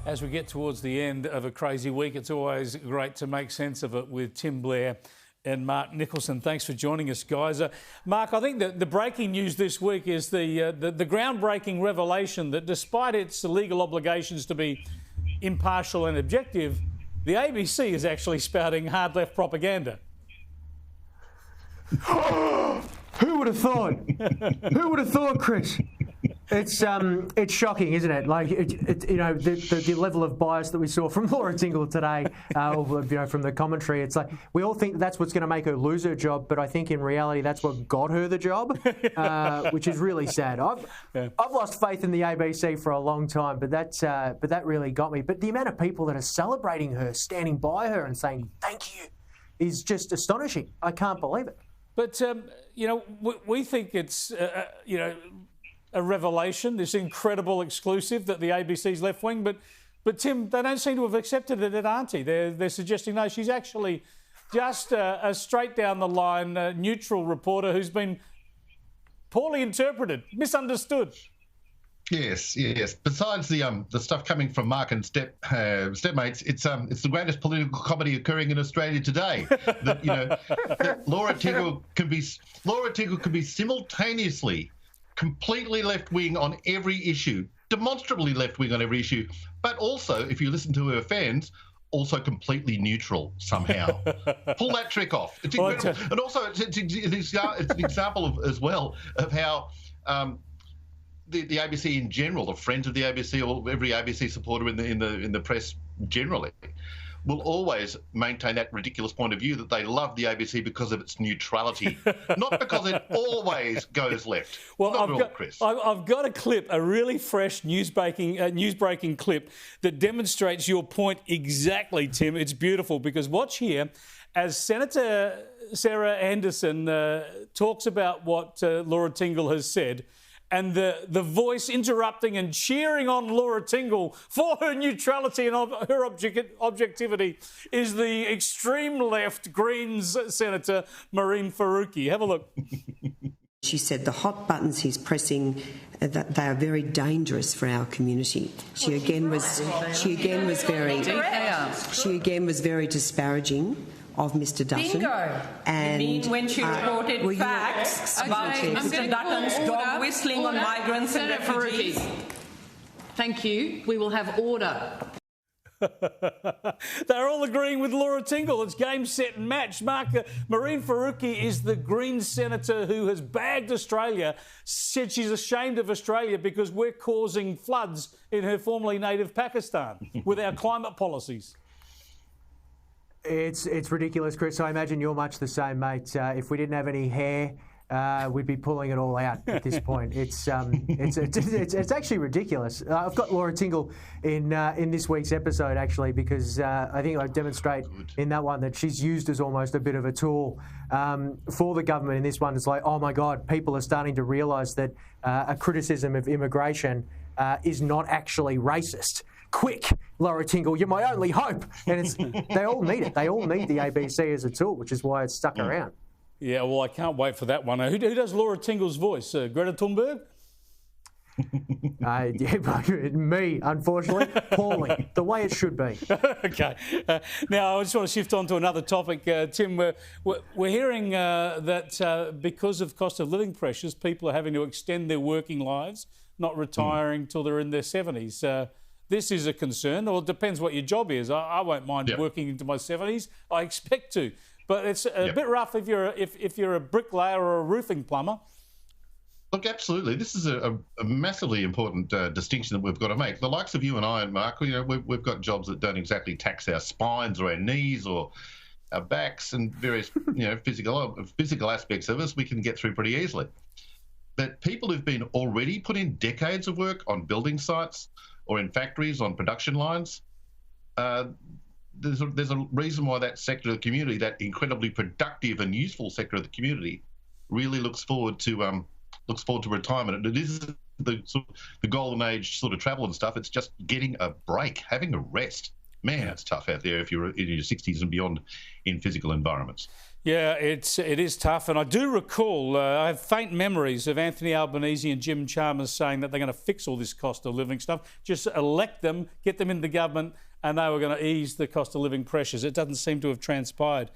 As we get towards the end of a crazy week, it's always great to make sense of it with Tim Blair and Mark Nicholson. Thanks for joining us, guys. Mark, I think that the breaking news this week is the groundbreaking revelation that despite its legal obligations to be impartial and objective, the ABC is actually spouting hard left propaganda. Who would have thought? Who would have thought, Chris? It's shocking, isn't it? Like the level of bias that we saw from Laura Tingle today, from the commentary. It's like we all think that's what's going to make her lose her job, but I think in reality that's what got her the job, which is really sad. I've lost faith in the ABC for a long time, but that really got me. But the amount of people that are celebrating her, standing by her, and saying thank you, is just astonishing. I can't believe it. But we think it's a revelation, this incredible exclusive that the ABC's left wing. But Tim, they don't seem to have accepted it at Auntie. They're suggesting, no, she's actually just a straight down the line neutral reporter who's been poorly interpreted, misunderstood. Yes. Besides the stuff coming from Mark and stepmates, it's the greatest political comedy occurring in Australia today. That Laura Tingle can be simultaneously completely left-wing on every issue, demonstrably left-wing on every issue, but also, if you listen to her fans, also completely neutral somehow. Pull that trick off. It's incredible. And also, it's an example as well of how the ABC in general, the friends of the ABC, or every ABC supporter in the press generally, will always maintain that ridiculous point of view that they love the ABC because of its neutrality, not because it always goes left. Well, I've got a clip, a really fresh news-breaking clip that demonstrates your point exactly, Tim. It's beautiful because watch here as Senator Sarah Anderson talks about what Laura Tingle has said. And the voice interrupting and cheering on Laura Tingle for her neutrality and her objectivity is the extreme left Greens Senator Mehreen Faruqi. Have a look. She said the hot buttons he's pressing, that they are very dangerous for our community. She again was very disparaging of Mr. Dutton. Bingo! And you mean when she reported facts about Mr. Dutton's dog whistling on migrants and refugees? Thank you. We will have order. They're all agreeing with Laura Tingle. It's game, set and match. Mark, Mehreen Faruqi is the Greens senator who has bagged Australia, said she's ashamed of Australia because we're causing floods in her formerly native Pakistan with our climate policies. It's ridiculous, Chris. I imagine you're much the same, mate. If we didn't have any hair, we'd be pulling it all out at this point. It's actually ridiculous. I've got Laura Tingle in this week's episode actually because I think I demonstrate in that one that she's used as almost a bit of a tool for the government. In this one, it's like, oh my God, people are starting to realise that a criticism of immigration is not actually racist. Quick, Laura Tingle, you're my only hope. And they all need it. They all need the ABC as a tool, which is why it's stuck around. Yeah, well, I can't wait for that one. Who does Laura Tingle's voice? Greta Thunberg? Me, unfortunately. Poorly, the way it should be. OK. Now, I just want to shift on to another topic. Tim, we're hearing that because of cost of living pressures, people are having to extend their working lives, not retiring till they're in their 70s. This is a concern. Well, it depends what your job is. I won't mind working into my 70s. I expect to. But it's a bit rough if you're a bricklayer or a roofing plumber. Look, absolutely. This is a massively important distinction that we've got to make. The likes of you and I and Mark, we've got jobs that don't exactly tax our spines or our knees or our backs and various physical aspects of us we can get through pretty easily. But people who've been already put in decades of work on building sites or in factories on production lines, there's a reason why that sector of the community, that incredibly productive and useful sector of the community, really looks forward to retirement. And it is the golden age sort of travel and stuff. It's just getting a break, having a rest. Man, it's tough out there if you're in your 60s and beyond in physical environments. Yeah, it is tough. And I do recall, I have faint memories of Anthony Albanese and Jim Chalmers saying that they're going to fix all this cost of living stuff. Just elect them, get them in the government, and they were going to ease the cost of living pressures. It doesn't seem to have transpired.